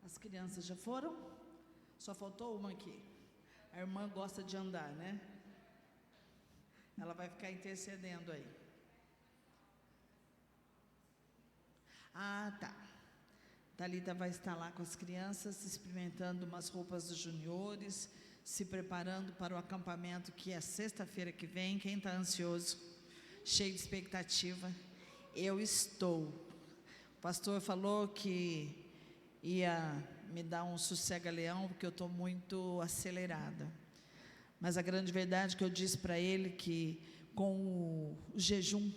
As crianças já foram? Só faltou uma aqui. A irmã gosta de andar, né? Ela vai ficar intercedendo aí. Ah, tá. Thalita vai estar lá com as crianças, experimentando umas roupas dos juniores, se preparando para o acampamento que é sexta-feira que vem. Quem está ansioso, cheio de expectativa? Eu estou. O pastor falou que ia me dar um sossega-leão, porque eu estou muito acelerada. Mas a grande verdade é que eu disse para ele que com o jejum,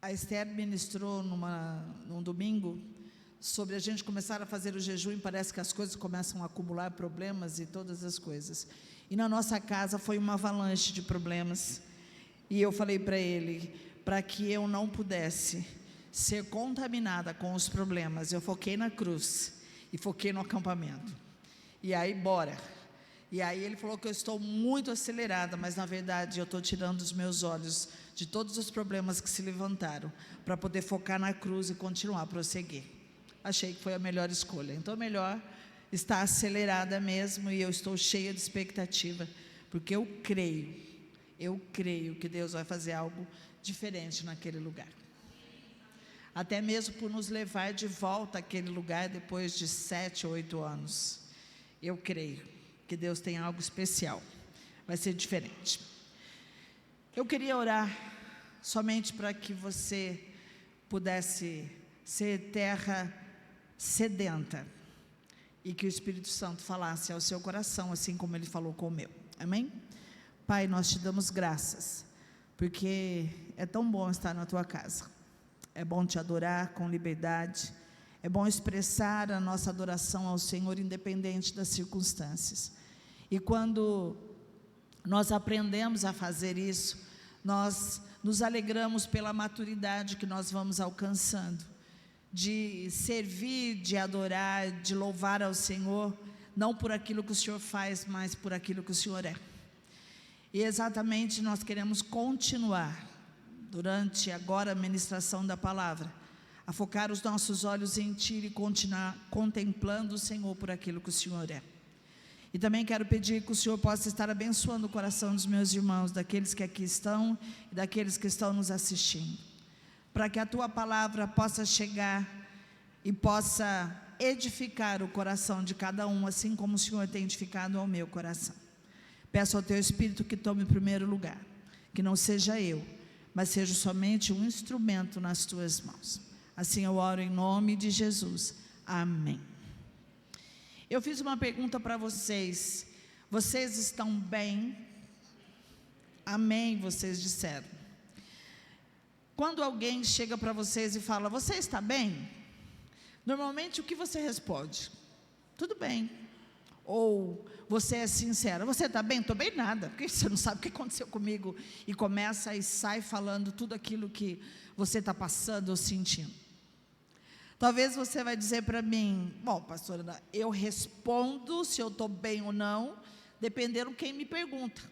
a Esther ministrou num domingo sobre a gente começar a fazer o jejum e parece que as coisas começam a acumular problemas e todas as coisas. E na nossa casa foi uma avalanche de problemas. E eu falei para ele, para que eu não pudesse ser contaminada com os problemas, eu foquei na cruz e foquei no acampamento. E aí, bora. E aí ele falou que eu estou muito acelerada, mas na verdade eu estou tirando os meus olhos de todos os problemas que se levantaram, para poder focar na cruz e continuar a prosseguir. Achei que foi a melhor escolha. Então melhor estar acelerada mesmo, e eu estou cheia de expectativa, porque eu creio que Deus vai fazer algo diferente naquele lugar. Até mesmo por nos levar de volta àquele lugar depois de 7 ou 8 anos. Eu creio que Deus tem algo especial, vai ser diferente. Eu queria orar somente para que você pudesse ser terra sedenta e que o Espírito Santo falasse ao seu coração, assim como ele falou com o meu. Amém? Pai, nós te damos graças, porque é tão bom estar na tua casa. É bom te adorar com liberdade. É bom expressar a nossa adoração ao Senhor, independente das circunstâncias. E quando nós aprendemos a fazer isso, nós nos alegramos pela maturidade que nós vamos alcançando, de servir, de adorar, de louvar ao Senhor, não por aquilo que o Senhor faz, mas por aquilo que o Senhor é. E exatamente nós queremos continuar, durante agora a ministração da palavra, a focar os nossos olhos em Ti e continuar contemplando o Senhor por aquilo que o Senhor é. E também quero pedir que o Senhor possa estar abençoando o coração dos meus irmãos, daqueles que aqui estão e daqueles que estão nos assistindo, para que a Tua palavra possa chegar e possa edificar o coração de cada um, assim como o Senhor tem edificado ao meu coração. Peço ao Teu Espírito que tome o primeiro lugar, que não seja eu, mas seja somente um instrumento nas Tuas mãos. Assim eu oro em nome de Jesus. Amém. Eu fiz uma pergunta para vocês. Vocês estão bem? Amém, vocês disseram. Quando alguém chega para vocês e fala, você está bem? Normalmente o que você responde? Tudo bem. Ou você é sincera, você está bem? Estou bem nada, porque você não sabe o que aconteceu comigo, e começa e sai falando tudo aquilo que você está passando ou sentindo. Talvez você vai dizer para mim, bom, pastora, eu respondo se eu estou bem ou não, dependendo quem me pergunta.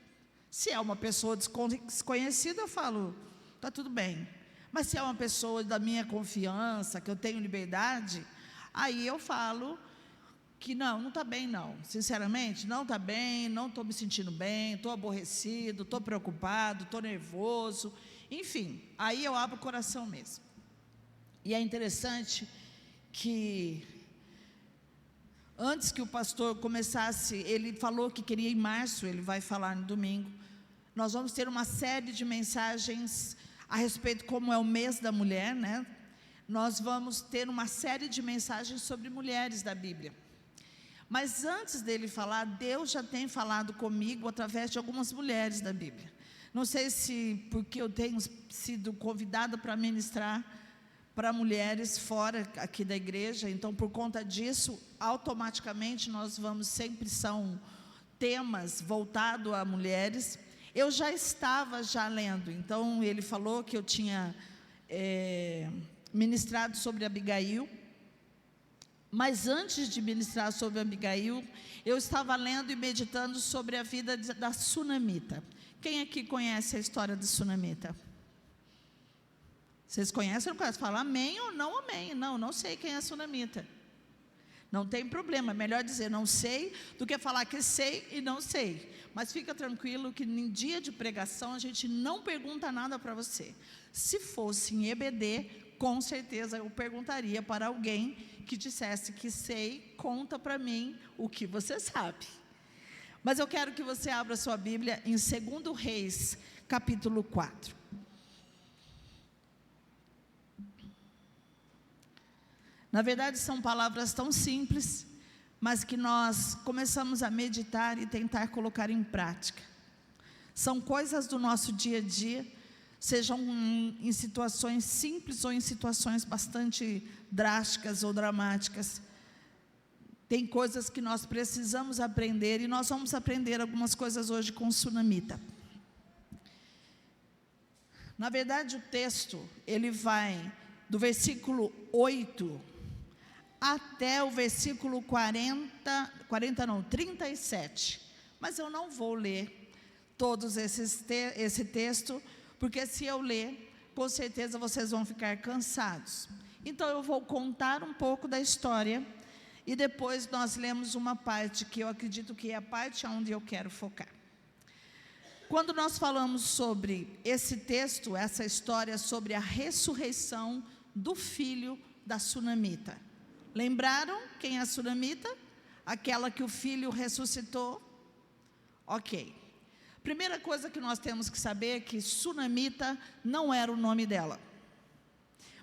Se é uma pessoa desconhecida, eu falo, está tudo bem. Mas se é uma pessoa da minha confiança, que eu tenho liberdade, aí eu falo que não está bem não, sinceramente, não está bem, não estou me sentindo bem, estou aborrecido, estou preocupado, estou nervoso, enfim, aí eu abro o coração mesmo. E é interessante que, antes que o pastor começasse, ele falou que queria em março, ele vai falar no domingo, nós vamos ter uma série de mensagens a respeito, como é o mês da mulher, né? Nós vamos ter uma série de mensagens sobre mulheres da Bíblia. Mas antes dele falar, Deus já tem falado comigo através de algumas mulheres da Bíblia. Não sei se porque eu tenho sido convidada para ministrar para mulheres fora aqui da igreja, então por conta disso, automaticamente nós vamos, sempre são temas voltados a mulheres. Eu já estava lendo, então ele falou que eu tinha ministrado sobre Abigail, mas antes de ministrar sobre Abigail, eu estava lendo e meditando sobre a vida da Sunamita. Quem aqui conhece a história de Sunamita? Vocês conhecem ou não conhecem? Fala amém ou não amém. Não, não sei quem é a sunamita. Não tem problema, é melhor dizer não sei do que falar que sei e não sei. Mas fica tranquilo que em dia de pregação a gente não pergunta nada para você. Se fosse em EBD, com certeza eu perguntaria para alguém que dissesse que sei, conta para mim o que você sabe. Mas eu quero que você abra sua Bíblia em 2 Reis, capítulo 4. Na verdade, são palavras tão simples, mas que nós começamos a meditar e tentar colocar em prática. São coisas do nosso dia a dia, sejam em situações simples ou em situações bastante drásticas ou dramáticas. Tem coisas que nós precisamos aprender, e nós vamos aprender algumas coisas hoje com o sunamita. Na verdade, o texto, ele vai do versículo 8 até o versículo 37, mas eu não vou ler todos esse texto, porque se eu ler, com certeza vocês vão ficar cansados. Então eu vou contar um pouco da história, e depois nós lemos uma parte, que eu acredito que é a parte onde eu quero focar. Quando nós falamos sobre esse texto, essa história sobre a ressurreição do filho da sunamita, lembraram quem é a sunamita? Aquela que o filho ressuscitou? Ok. Primeira coisa que nós temos que saber é que sunamita não era o nome dela.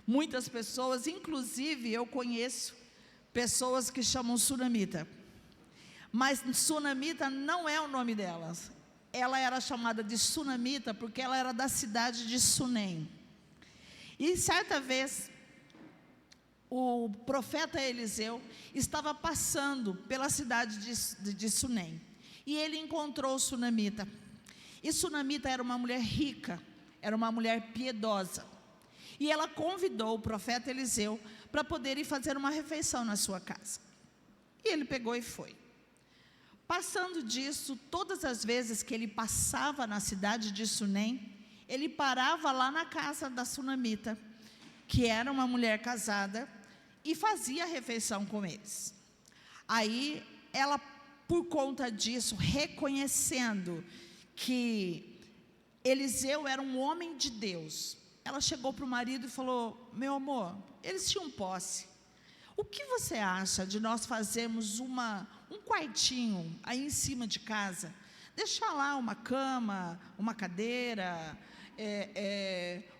Muitas pessoas, inclusive eu conheço pessoas que chamam sunamita, mas sunamita não é o nome delas. Ela era chamada de sunamita porque ela era da cidade de Sunem. E certa vez, o profeta Eliseu estava passando pela cidade de Sunem, e ele encontrou sunamita. E sunamita era uma mulher rica, era uma mulher piedosa, e ela convidou o profeta Eliseu para poder ir fazer uma refeição na sua casa. E ele pegou e foi. Passando disso, todas as vezes que ele passava na cidade de Sunem, ele parava lá na casa da sunamita, que era uma mulher casada, e fazia a refeição com eles. Aí, ela, por conta disso, reconhecendo que Eliseu era um homem de Deus, ela chegou para o marido e falou: meu amor, eles tinham posse. O que você acha de nós fazermos um quartinho aí em cima de casa? Deixar lá uma cama, uma cadeira,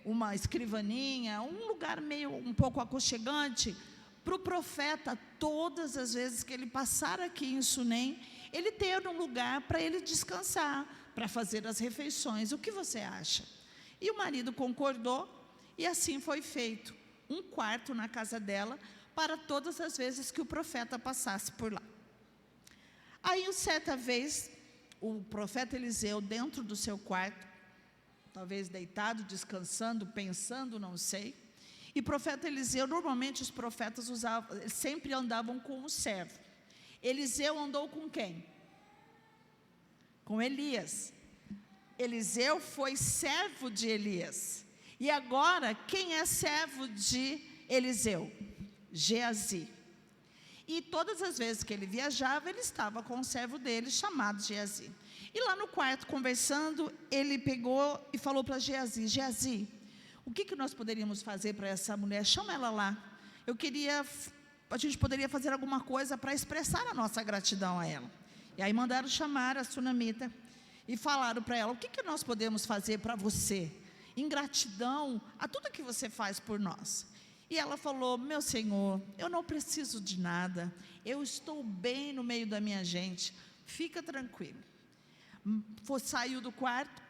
uma escrivaninha, um lugar meio um pouco aconchegante, para o profeta, todas as vezes que ele passar aqui em Sunem, ele ter um lugar para ele descansar, para fazer as refeições. O que você acha? E o marido concordou, e assim foi feito. Um quarto na casa dela, para todas as vezes que o profeta passasse por lá. Aí, certa vez, o profeta Eliseu, dentro do seu quarto, talvez deitado, descansando, pensando, não sei. E o profeta Eliseu, normalmente os profetas sempre andavam com o servo. Eliseu andou com quem? Com Elias. Eliseu foi servo de Elias. E agora, quem é servo de Eliseu? Geazi. E todas as vezes que ele viajava, ele estava com um servo dele chamado Geazi. E lá no quarto, conversando, ele pegou e falou para Geazi: Geazi, o que nós poderíamos fazer para essa mulher? Chama ela lá. A gente poderia fazer alguma coisa para expressar a nossa gratidão a ela. E aí mandaram chamar a sunamita e falaram para ela: o que nós podemos fazer para você, em gratidão a tudo que você faz por nós? E ela falou: meu Senhor, eu não preciso de nada, eu estou bem no meio da minha gente, fica tranquilo. Saiu do quarto,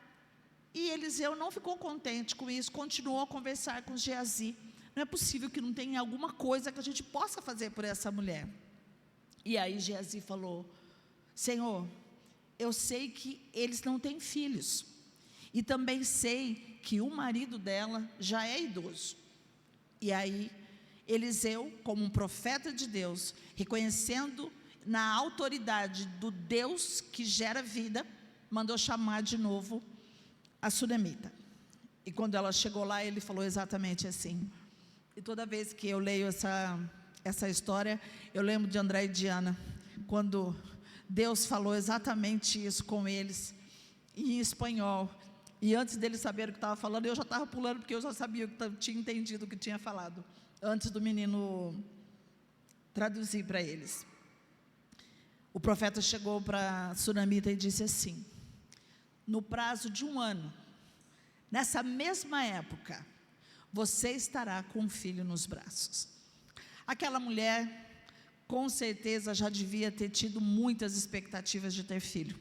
e Eliseu não ficou contente com isso, continuou a conversar com Geazi. Não é possível que não tenha alguma coisa que a gente possa fazer por essa mulher. E aí Geazi falou: Senhor, eu sei que eles não têm filhos, e também sei que o marido dela já é idoso. E aí Eliseu, como um profeta de Deus, reconhecendo na autoridade do Deus que gera vida, mandou chamar de novo a sunamita. E quando ela chegou lá, ele falou exatamente assim. E toda vez que eu leio essa história, eu lembro de André e Diana, quando Deus falou exatamente isso com eles, em espanhol. E antes deles saberem o que estava falando, eu já estava pulando, porque eu já sabia, tinha entendido o que tinha falado, antes do menino traduzir para eles. O profeta chegou para a sunamita e disse assim: no prazo de 1 ano, nessa mesma época, você estará com um filho nos braços. Aquela mulher, com certeza, já devia ter tido muitas expectativas de ter filho.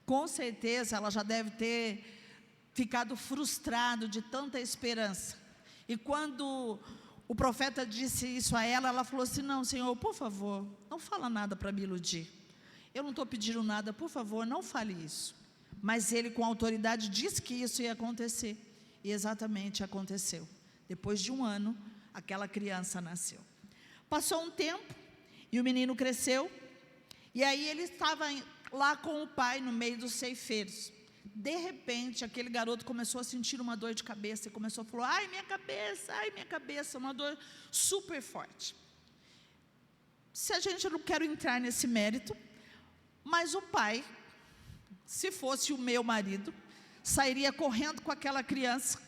Com certeza, ela já deve ter ficado frustrado de tanta esperança. E quando o profeta disse isso a ela, ela falou assim: não, Senhor, por favor, não fala nada para me iludir. Eu não estou pedindo nada, por favor, não fale isso. Mas ele, com autoridade, disse que isso ia acontecer. E exatamente aconteceu. Depois de 1 ano, aquela criança nasceu. Passou um tempo, e o menino cresceu, e aí ele estava lá com o pai, no meio dos ceifeiros. De repente, aquele garoto começou a sentir uma dor de cabeça, e começou a falar: ai, minha cabeça, uma dor super forte. Se a gente, eu não quero entrar nesse mérito, mas o pai, se fosse o meu marido, sairia correndo com aquela criança,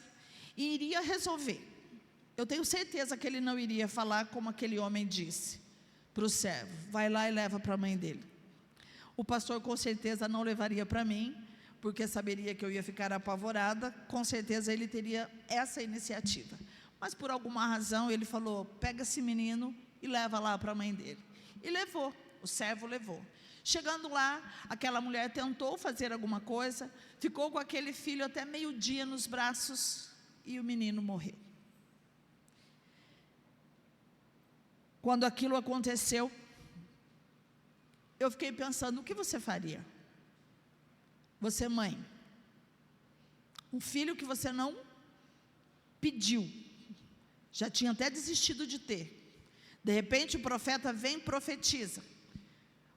e iria resolver. Eu tenho certeza que ele não iria falar como aquele homem disse para o servo: vai lá e leva para a mãe dele. O pastor com certeza não levaria para mim, porque saberia que eu ia ficar apavorada. Com certeza ele teria essa iniciativa, mas por alguma razão ele falou: pega esse menino e leva lá para a mãe dele. E levou, o servo levou. Chegando lá, aquela mulher tentou fazer alguma coisa, ficou com aquele filho até meio-dia nos braços, e o menino morreu. Quando aquilo aconteceu, eu fiquei pensando: o que você faria? Você, mãe, um filho que você não pediu, já tinha até desistido de ter. De repente o profeta vem e profetiza.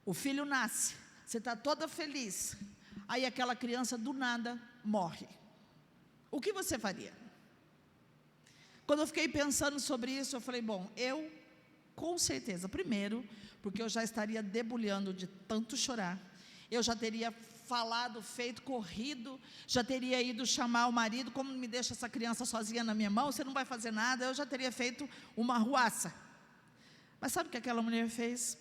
O filho nasce, você está toda feliz. Aí aquela criança do nada morre. O que você faria? Quando eu fiquei pensando sobre isso, eu falei: bom, eu com certeza, primeiro, porque eu já estaria debulhando de tanto chorar, eu já teria falado, feito, corrido, já teria ido chamar o marido: como me deixa essa criança sozinha na minha mão, você não vai fazer nada. Eu já teria feito uma arruaça. Mas sabe o que aquela mulher fez?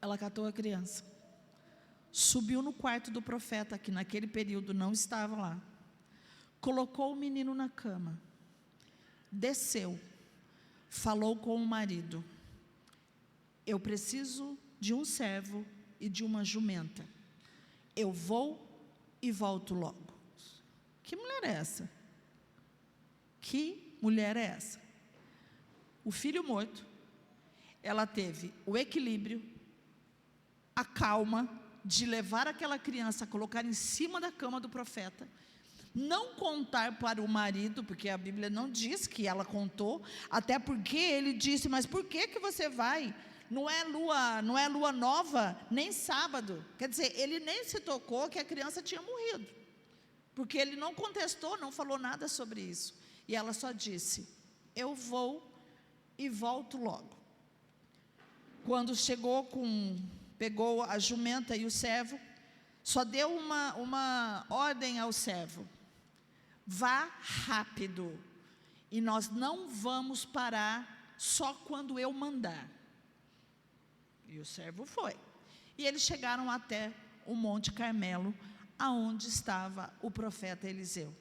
Ela catou a criança, subiu no quarto do profeta, que naquele período não estava lá, colocou o menino na cama, desceu, falou com o marido: eu preciso de um servo e de uma jumenta, eu vou e volto logo. Que mulher é essa? Que mulher é essa? O filho morto, ela teve o equilíbrio, a calma de levar aquela criança, colocar em cima da cama do profeta, não contar para o marido, porque a Bíblia não diz que ela contou, até porque ele disse: mas por que você vai? Não é lua nova, nem sábado. Quer dizer, ele nem se tocou que a criança tinha morrido, porque ele não contestou, não falou nada sobre isso. E ela só disse: eu vou e volto logo. Quando pegou a jumenta e o servo, só deu uma ordem ao servo: vá rápido, e nós não vamos parar só quando eu mandar. E o servo foi. E eles chegaram até o Monte Carmelo, aonde estava o profeta Eliseu.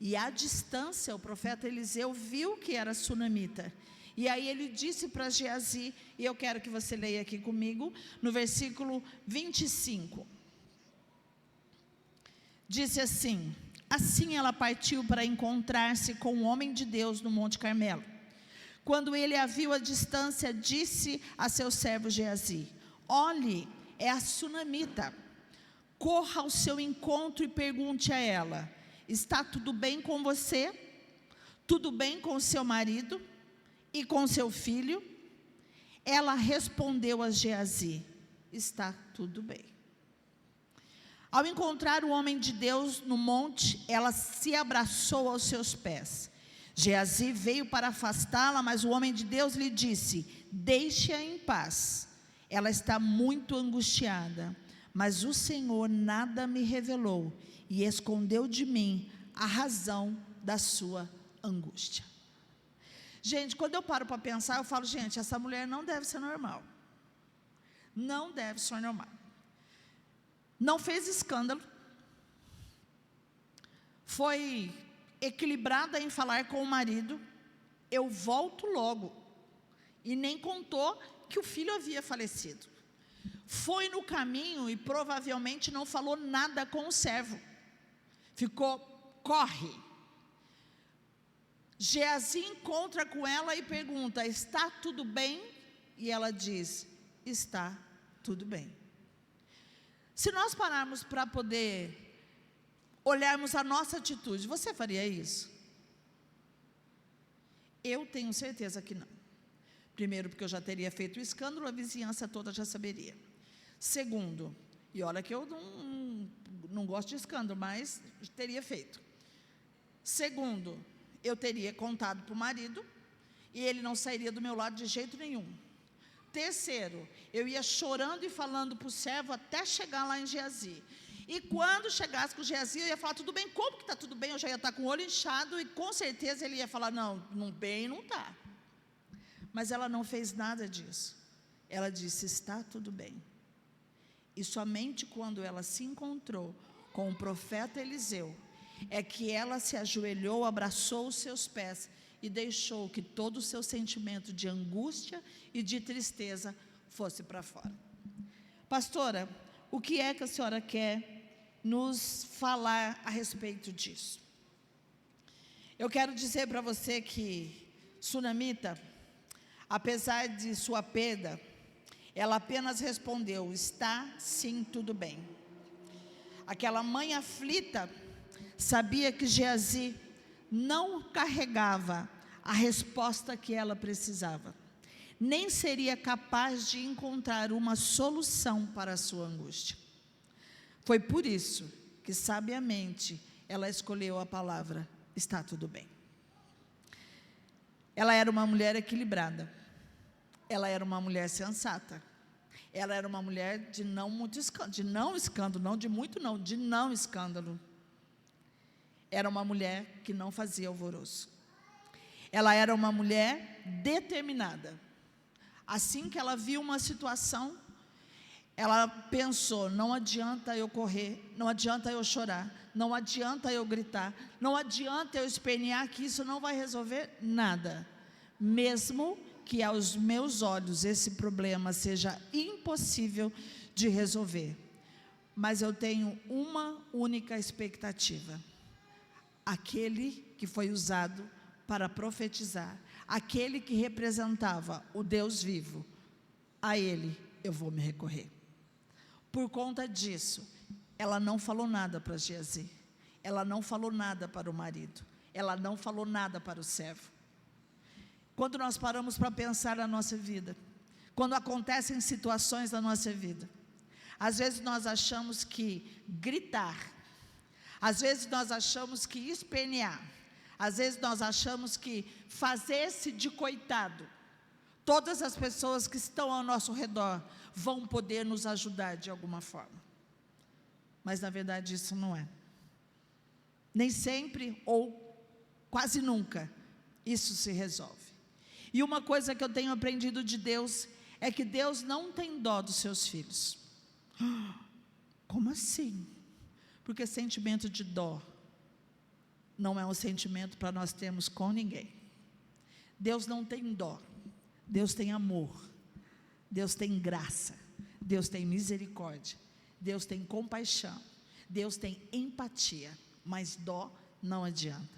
E à distância, o profeta Eliseu viu que era sunamita. E aí ele disse para Geazi, e eu quero que você leia aqui comigo, no versículo 25. Disse assim: assim ela partiu para encontrar-se com o homem de Deus no Monte Carmelo. Quando ele a viu à distância, disse a seu servo Geazi: olhe, é a sunamita. Corra ao seu encontro e pergunte a ela: está tudo bem com você? Tudo bem com o seu marido? E com seu filho? Ela respondeu a Geazi: está tudo bem. Ao encontrar o homem de Deus no monte, ela se abraçou aos seus pés. Geazi veio para afastá-la, mas o homem de Deus lhe disse: deixe-a em paz, ela está muito angustiada. Mas o Senhor nada me revelou e escondeu de mim a razão da sua angústia. Gente, quando eu paro para pensar, eu falo, gente, essa mulher não deve ser normal. Não deve ser normal. Não fez escândalo. Foi equilibrada em falar com o marido. Eu volto logo. E nem contou que o filho havia falecido. Foi no caminho e provavelmente não falou nada com o servo. Ficou, corre. Geazi encontra com ela e pergunta: está tudo bem? E ela diz: está tudo bem. Se nós pararmos para poder olharmos a nossa atitude, você faria isso? Eu tenho certeza que não. Primeiro, porque eu já teria feito o escândalo, a vizinhança toda já saberia. Segundo, e olha que eu não gosto de escândalo, mas teria feito. Segundo, eu teria contado para o marido, e ele não sairia do meu lado de jeito nenhum. Terceiro, eu ia chorando e falando para o servo até chegar lá em Geazi. E quando chegasse com o Geazi, eu ia falar: tudo bem? Como que está tudo bem? Eu já ia estar com o olho inchado, e com certeza ele ia falar: não bem não está. Mas ela não fez nada disso. Ela disse: está tudo bem. E somente quando ela se encontrou com o profeta Eliseu, é que ela se ajoelhou, abraçou os seus pés e deixou que todo o seu sentimento de angústia e de tristeza fosse para fora. Pastora, o que é que a senhora quer nos falar a respeito disso? Eu quero dizer para você que Sunamita, apesar de sua perda, ela apenas respondeu: está sim tudo bem. Aquela mãe aflita sabia que Geazi não carregava a resposta que ela precisava, nem seria capaz de encontrar uma solução para a sua angústia. Foi por isso que sabiamente ela escolheu a palavra: está tudo bem. Ela era uma mulher equilibrada, ela era uma mulher sensata, ela era uma mulher de não escândalo. Era uma mulher que não fazia alvoroço. Ela era uma mulher determinada. Assim que ela viu uma situação, ela pensou: não adianta eu correr, não adianta eu chorar, não adianta eu gritar, não adianta eu espernear, que isso não vai resolver nada. Mesmo que aos meus olhos esse problema seja impossível de resolver, mas eu tenho uma única expectativa: aquele que foi usado para profetizar, aquele que representava o Deus vivo, a ele eu vou me recorrer. Por conta disso, ela não falou nada para Geazi, ela não falou nada para o marido, ela não falou nada para o servo. Quando nós paramos para pensar na nossa vida, quando acontecem situações na nossa vida, às vezes nós achamos que gritar, às vezes nós achamos que espernear, às vezes nós achamos que fazer-se de coitado, todas as pessoas que estão ao nosso redor vão poder nos ajudar de alguma forma. Mas na verdade isso não é. Nem sempre ou quase nunca isso se resolve. E uma coisa que eu tenho aprendido de Deus é que Deus não tem dó dos seus filhos. Como assim? Porque sentimento de dó não é um sentimento para nós termos com ninguém. Deus não tem dó, Deus tem amor, Deus tem graça, Deus tem misericórdia, Deus tem compaixão, Deus tem empatia, mas dó não adianta.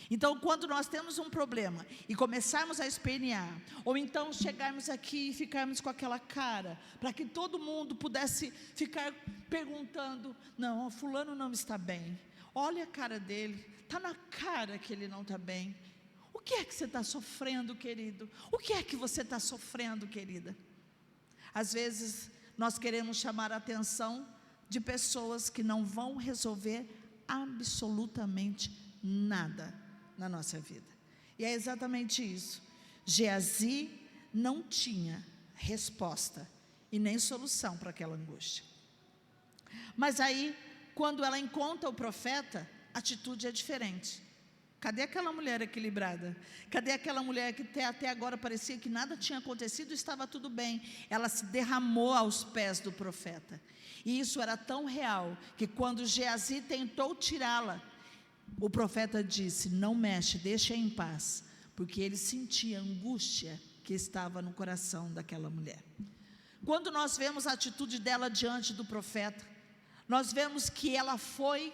Então, quando nós temos um problema e começarmos a espernear, ou então chegarmos aqui e ficarmos com aquela cara, para que todo mundo pudesse ficar perguntando: não, fulano não está bem, olha a cara dele, está na cara que ele não está bem. O que é que você está sofrendo, querido? O que é que você está sofrendo, querida? Às vezes nós queremos chamar a atenção de pessoas que não vão resolver absolutamente nada na nossa vida. E é exatamente isso. Geazi não tinha resposta e nem solução para aquela angústia. Mas aí, quando ela encontra o profeta, a atitude é diferente. Cadê aquela mulher equilibrada? Cadê aquela mulher que até agora parecia que nada tinha acontecido e estava tudo bem? Ela se derramou aos pés do profeta. E isso era tão real, que quando Geazi tentou tirá-la, o profeta disse: não mexe, deixa em paz, porque ele sentia a angústia que estava no coração daquela mulher. Quando nós vemos a atitude dela diante do profeta, nós vemos que ela foi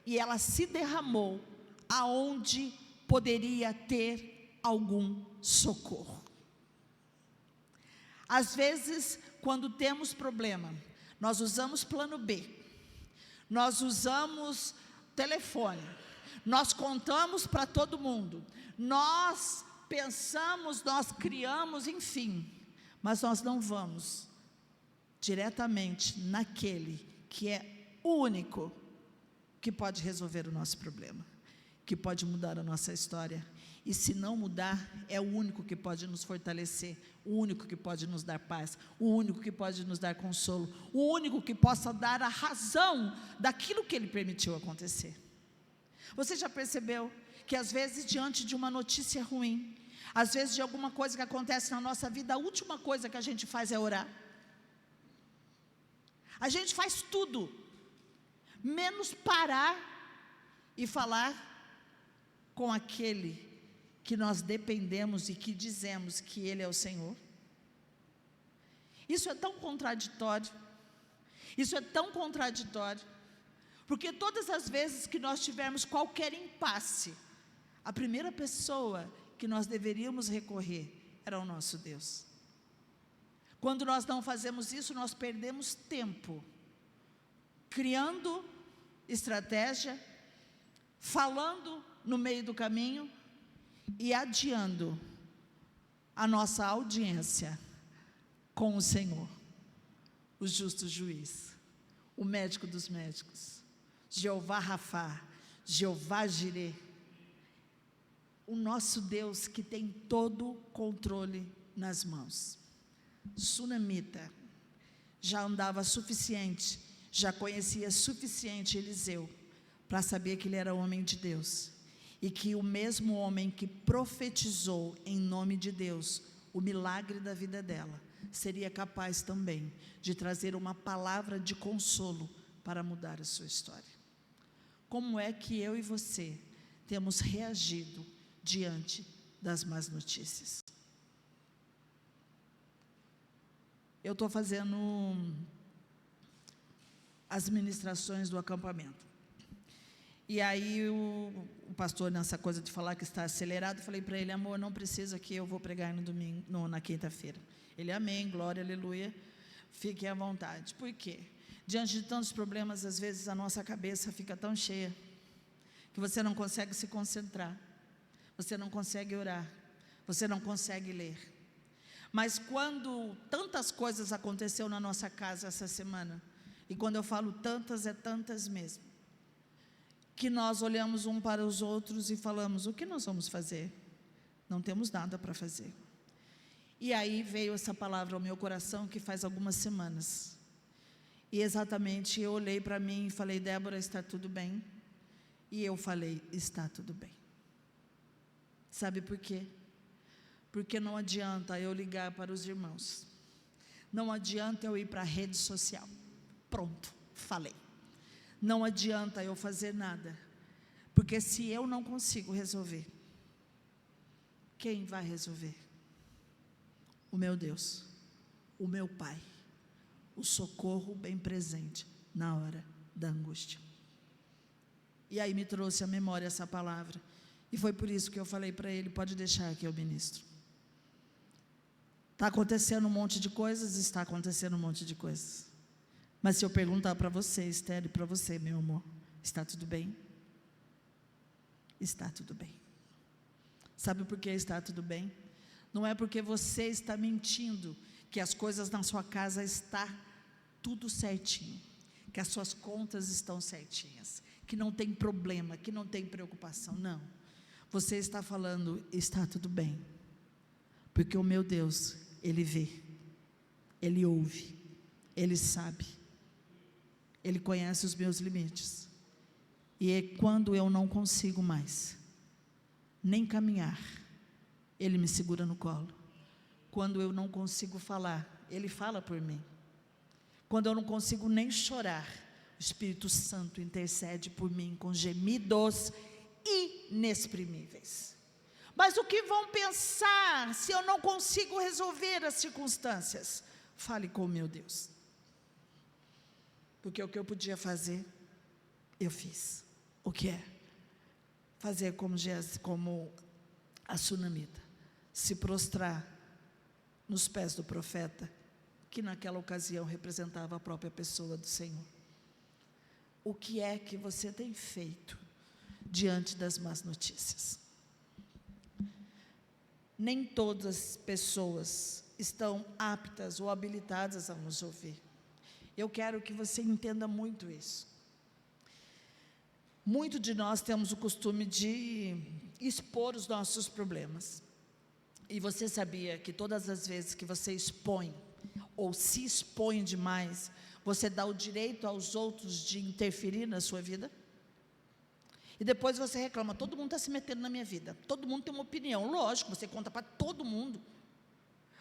e ela se derramou aonde poderia ter algum socorro. Às vezes, quando temos problema, nós usamos plano B, nós usamos telefone, nós contamos para todo mundo, nós pensamos, nós criamos, enfim, mas nós não vamos diretamente naquele que é o único que pode resolver o nosso problema, que pode mudar a nossa história. E se não mudar, é o único que pode nos fortalecer, o único que pode nos dar paz, o único que pode nos dar consolo, o único que possa dar a razão daquilo que Ele permitiu acontecer. Você já percebeu que às vezes diante de uma notícia ruim, às vezes de alguma coisa que acontece na nossa vida, a última coisa que a gente faz é orar? A gente faz tudo, menos parar e falar com aquele que nós dependemos e que dizemos que Ele é o Senhor. Isso é tão contraditório, porque todas as vezes que nós tivermos qualquer impasse, a primeira pessoa que nós deveríamos recorrer era o nosso Deus. Quando nós não fazemos isso, nós perdemos tempo, criando estratégia, falando no meio do caminho e adiando a nossa audiência com o Senhor, o justo juiz, o médico dos médicos, Jeová Rafá, Jeová Jireh, o nosso Deus que tem todo o controle nas mãos. Sunamita já andava suficiente, já conhecia suficiente Eliseu para saber que ele era homem de Deus, e que o mesmo homem que profetizou em nome de Deus o milagre da vida dela, seria capaz também de trazer uma palavra de consolo para mudar a sua história. Como é que eu e você temos reagido diante das más notícias? Eu estou fazendo as ministrações do acampamento, e aí o pastor, nessa coisa de falar que está acelerado, falei para ele: amor, não precisa que eu vou pregar no domingo, na quinta-feira. Ele: amém, glória, aleluia, fique à vontade. Por quê? Diante de tantos problemas, às vezes a nossa cabeça fica tão cheia, que você não consegue se concentrar, você não consegue orar, você não consegue ler. Mas quando tantas coisas aconteceram na nossa casa essa semana, e quando eu falo tantas, é tantas mesmo, que nós olhamos um para os outros e falamos: o que nós vamos fazer? Não temos nada para fazer. E aí veio essa palavra ao meu coração, que faz algumas semanas, e exatamente eu olhei para mim e falei: Débora, está tudo bem? E eu falei: está tudo bem. Sabe por quê? Porque não adianta eu ligar para os irmãos, não adianta eu ir para a rede social, pronto, falei. Não adianta eu fazer nada, porque se eu não consigo resolver, quem vai resolver? O meu Deus, o meu Pai, o socorro bem presente na hora da angústia. E aí me trouxe à memória essa palavra, e foi por isso que eu falei para ele: pode deixar que eu ministro. Está acontecendo um monte de coisas, está acontecendo um monte de coisas, mas se eu perguntar para você, Esther, e para você, meu amor, está tudo bem? Está tudo bem. Sabe por que está tudo bem? Não é porque você está mentindo que as coisas na sua casa estão tudo certinho, que as suas contas estão certinhas, que não tem problema, que não tem preocupação. Não. Você está falando, está tudo bem, porque o meu Deus, Ele vê, Ele ouve, Ele sabe, Ele conhece os meus limites. E é quando eu não consigo mais nem caminhar, Ele me segura no colo. Quando eu não consigo falar, Ele fala por mim. Quando eu não consigo nem chorar, o Espírito Santo intercede por mim com gemidos inexprimíveis. Mas o que vão pensar se eu não consigo resolver as circunstâncias? Fale com o meu Deus. Porque o que eu podia fazer, eu fiz. O que é? Fazer como a sunamita, se prostrar nos pés do profeta, que naquela ocasião representava a própria pessoa do Senhor. O que é que você tem feito diante das más notícias? Nem todas as pessoas estão aptas ou habilitadas a nos ouvir. Eu quero que você entenda muito isso. Muito de nós temos o costume de expor os nossos problemas. E você sabia que todas as vezes que você expõe, ou se expõe demais, você dá o direito aos outros de interferir na sua vida? E depois você reclama, todo mundo está se metendo na minha vida, todo mundo tem uma opinião. Lógico, você conta para todo mundo,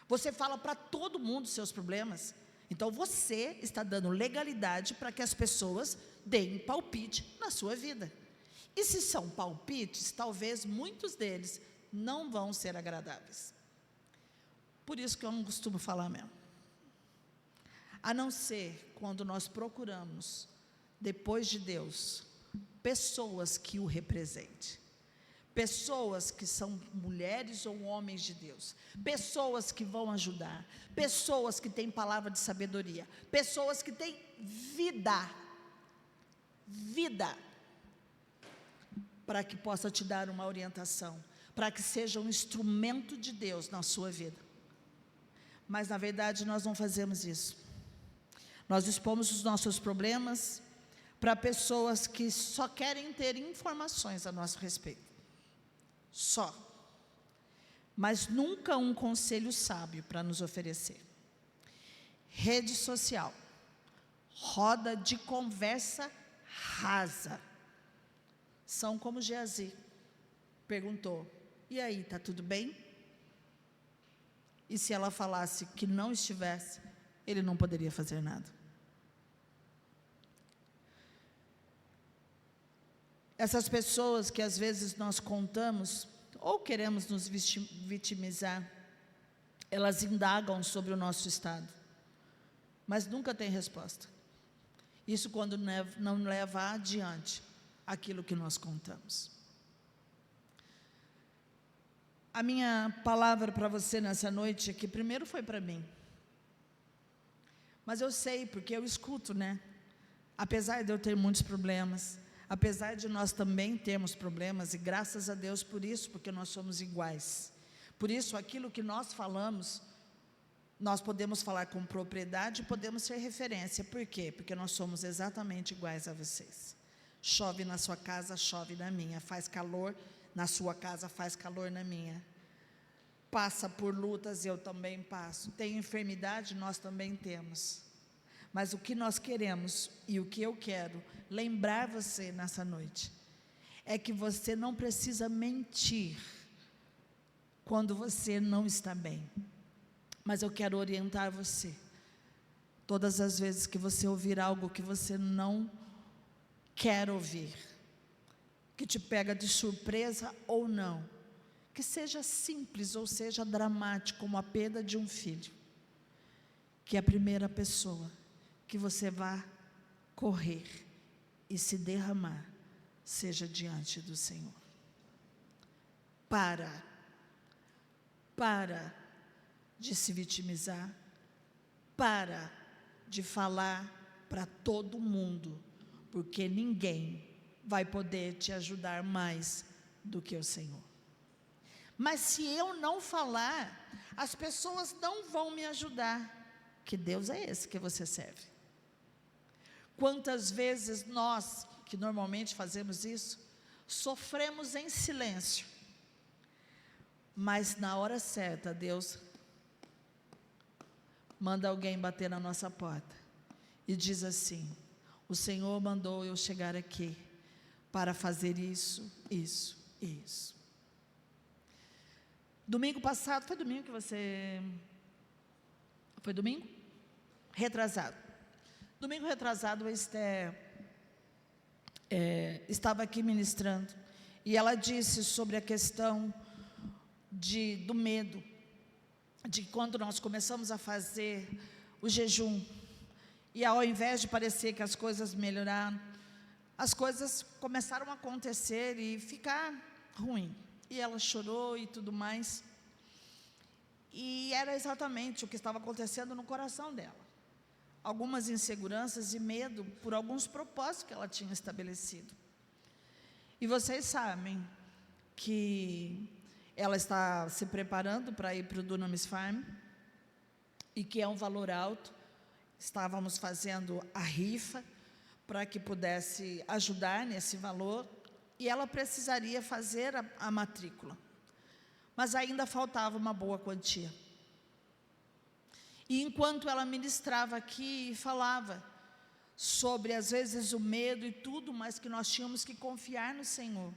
você fala para todo mundo os seus problemas. Então você está dando legalidade para que as pessoas deem palpite na sua vida. E se são palpites, talvez muitos deles não vão ser agradáveis. Por isso que eu não costumo falar mesmo. A não ser quando nós procuramos, depois de Deus, pessoas que o representem. Pessoas que são mulheres ou homens de Deus, pessoas que vão ajudar, pessoas que têm palavra de sabedoria, pessoas que têm vida, para que possa te dar uma orientação, para que seja um instrumento de Deus na sua vida. Mas na verdade nós não fazemos isso. Nós expomos os nossos problemas para pessoas que só querem ter informações a nosso respeito. Só, mas nunca um conselho sábio para nos oferecer. Rede social, roda de conversa rasa, são como Geazi perguntou, e aí, está tudo bem? E se ela falasse que não estivesse, ele não poderia fazer nada. Essas pessoas que às vezes nós contamos, ou queremos nos vitimizar, elas indagam sobre o nosso estado, mas nunca tem resposta. Isso quando não leva adiante aquilo que nós contamos. A minha palavra para você nessa noite aqui, primeiro foi para mim, mas eu sei, porque eu escuto, né? Apesar de eu ter muitos problemas, apesar de nós também termos problemas, e graças a Deus por isso, porque nós somos iguais. Por isso, aquilo que nós falamos, nós podemos falar com propriedade, podemos ser referência. Por quê? Porque nós somos exatamente iguais a vocês. Chove na sua casa, chove na minha. Faz calor na sua casa, faz calor na minha. Passa por lutas, eu também passo. Tem enfermidade, nós também temos. Mas o que nós queremos, e o que eu quero lembrar você nessa noite, é que você não precisa mentir quando você não está bem. Mas eu quero orientar você. Todas as vezes que você ouvir algo que você não quer ouvir, que te pega de surpresa ou não, que seja simples ou seja dramático, como a perda de um filho, que a primeira pessoa que você vá correr e se derramar seja diante do Senhor. Para de se vitimizar, para de falar para todo mundo, porque ninguém vai poder te ajudar mais do que o Senhor. Mas se eu não falar, as pessoas não vão me ajudar. Que Deus é esse que você serve? Quantas vezes nós, que normalmente fazemos isso, sofremos em silêncio, mas na hora certa, Deus manda alguém bater na nossa porta e diz assim: o Senhor mandou eu chegar aqui para fazer isso, isso e isso. Domingo passado, foi domingo que você... Foi domingo? Retrasado. Domingo retrasado, a Esther estava aqui ministrando, e ela disse sobre a questão do medo, de quando nós começamos a fazer o jejum, e ao invés de parecer que as coisas melhoraram, as coisas começaram a acontecer e ficar ruim, e ela chorou e tudo mais, e era exatamente o que estava acontecendo no coração dela, algumas inseguranças e medo por alguns propósitos que ela tinha estabelecido. E vocês sabem que ela está se preparando para ir para o Dunamis Farm, e que é um valor alto. Estávamos fazendo a rifa para que pudesse ajudar nesse valor, e ela precisaria fazer a matrícula, mas ainda faltava uma boa quantia. E enquanto ela ministrava aqui e falava sobre, às vezes, o medo e tudo, mas que nós tínhamos que confiar no Senhor,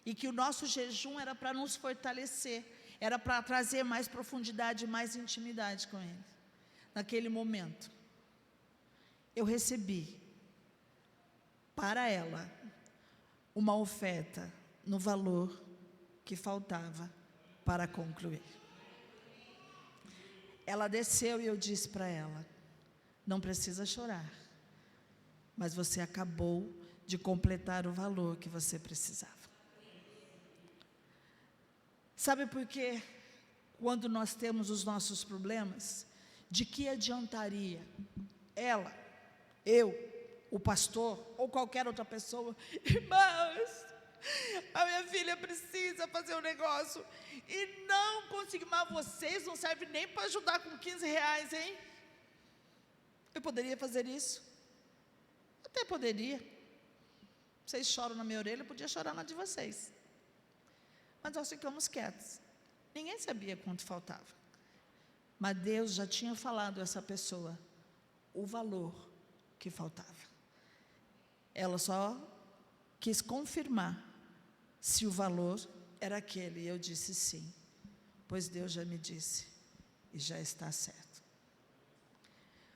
e que o nosso jejum era para nos fortalecer, era para trazer mais profundidade, mais intimidade com Ele. Naquele momento, eu recebi para ela uma oferta no valor que faltava para concluir. Ela desceu e eu disse para ela: não precisa chorar, mas você acabou de completar o valor que você precisava. Sabe por quê? Quando nós temos os nossos problemas, de que adiantaria ela, eu, o pastor ou qualquer outra pessoa: irmãos, a minha filha precisa fazer um negócio e não consegui, mas vocês não servem nem para ajudar com 15 reais, hein? Eu poderia fazer isso? Até poderia. Vocês choram na minha orelha, eu podia chorar na de vocês. Mas nós ficamos quietos. Ninguém sabia quanto faltava. Mas Deus já tinha falado a essa pessoa o valor que faltava. Ela só quis confirmar se o valor era aquele. E eu disse sim, pois Deus já me disse e já está certo.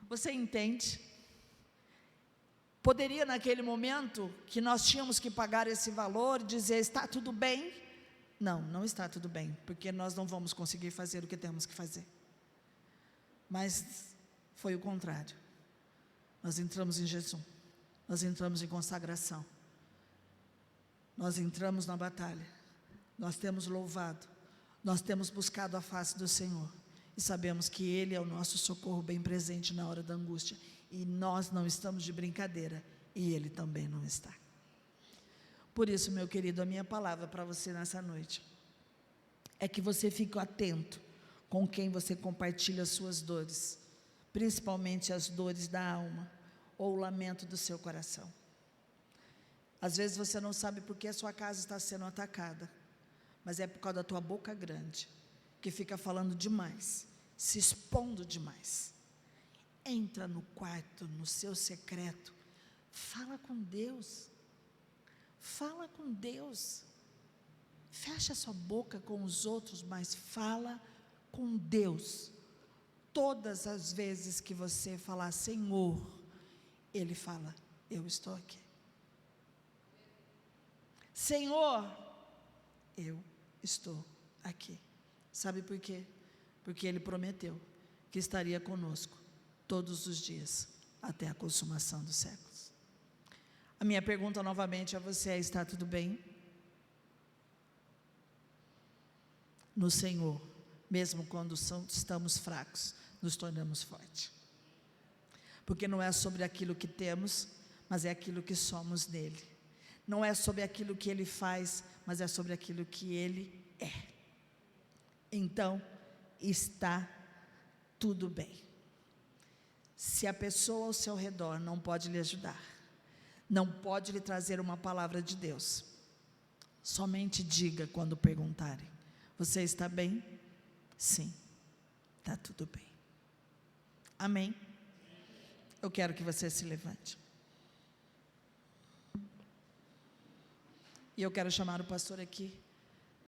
Você entende? Poderia naquele momento que nós tínhamos que pagar esse valor, dizer: está tudo bem? Não, não está tudo bem, porque nós não vamos conseguir fazer o que temos que fazer. Mas foi o contrário. Nós entramos em jejum, nós entramos em consagração, nós entramos na batalha, nós temos louvado, nós temos buscado a face do Senhor, e sabemos que Ele é o nosso socorro bem presente na hora da angústia, e nós não estamos de brincadeira, e Ele também não está. Por isso, meu querido, a minha palavra para você nessa noite é que você fique atento com quem você compartilha as suas dores, principalmente as dores da alma ou o lamento do seu coração. Às vezes você não sabe por que a sua casa está sendo atacada, mas é por causa da tua boca grande, que fica falando demais, se expondo demais. Entra no quarto, no seu secreto, fala com Deus. Fala com Deus. Fecha sua boca com os outros, mas fala com Deus. Todas as vezes que você falar Senhor, Ele fala: eu estou aqui. Senhor, eu estou aqui. Sabe por quê? Porque Ele prometeu que estaria conosco todos os dias, até a consumação dos séculos. A minha pergunta novamente a você é: está tudo bem? No Senhor, mesmo quando estamos fracos, nos tornamos fortes. Porque não é sobre aquilo que temos, mas é aquilo que somos nele. Não é sobre aquilo que Ele faz, mas é sobre aquilo que Ele é. Então, está tudo bem. Se a pessoa ao seu redor não pode lhe ajudar, não pode lhe trazer uma palavra de Deus, somente diga quando perguntarem: você está bem? Sim, está tudo bem. Amém? Eu quero que você se levante. E eu quero chamar o pastor aqui